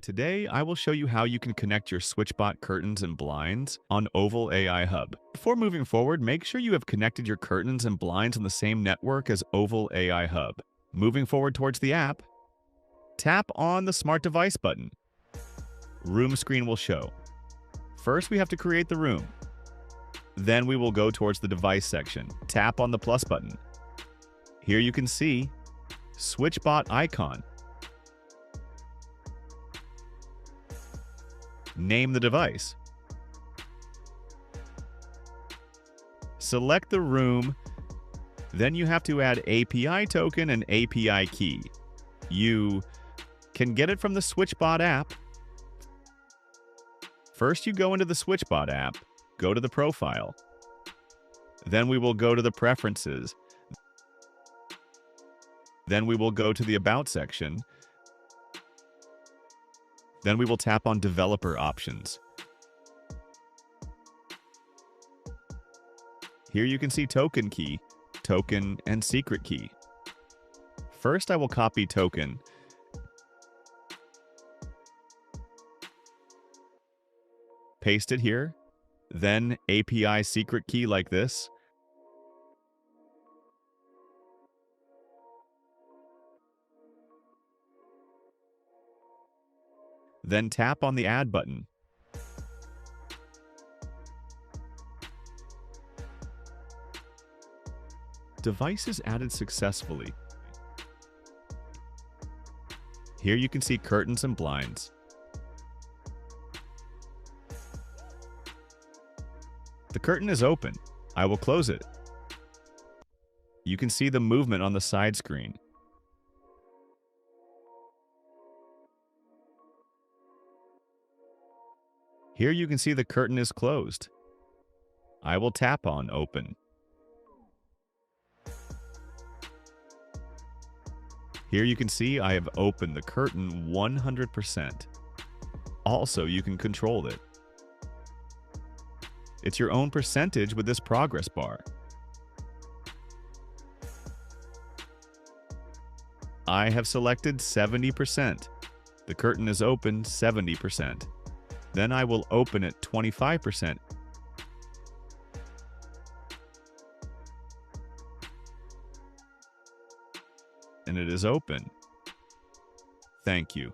Today, I will show you how you can connect your SwitchBot curtains and blinds on Oval AI Hub. Before moving forward, make sure you have connected your curtains and blinds on the same network as Oval AI Hub. Moving forward towards the app, tap on the Smart Device button. Room screen will show. First, we have to create the room. Then we will go towards the device section. Tap on the plus button. Here you can see SwitchBot icon. Name the device. Select the room. Then you have to add API token and API key. You can get it from the SwitchBot app. First, you go into the SwitchBot app, go to the profile. Then we will go to the preferences. Then we will go to the About section. Then we will tap on Developer Options. Here you can see Token Key, Token, and Secret Key. First, I will copy Token. Paste it here. Then API Secret Key like this. Then tap on the Add button. Device is added successfully. Here you can see curtains and blinds. The curtain is open. I will close it. You can see the movement on the side screen. Here you can see the curtain is closed. I will tap on Open. Here you can see I have opened the curtain 100%. Also, you can control it. It's your own percentage with this progress bar. I have selected 70%. The curtain is open 70%. Then I will open it 25%. And it is open. Thank you.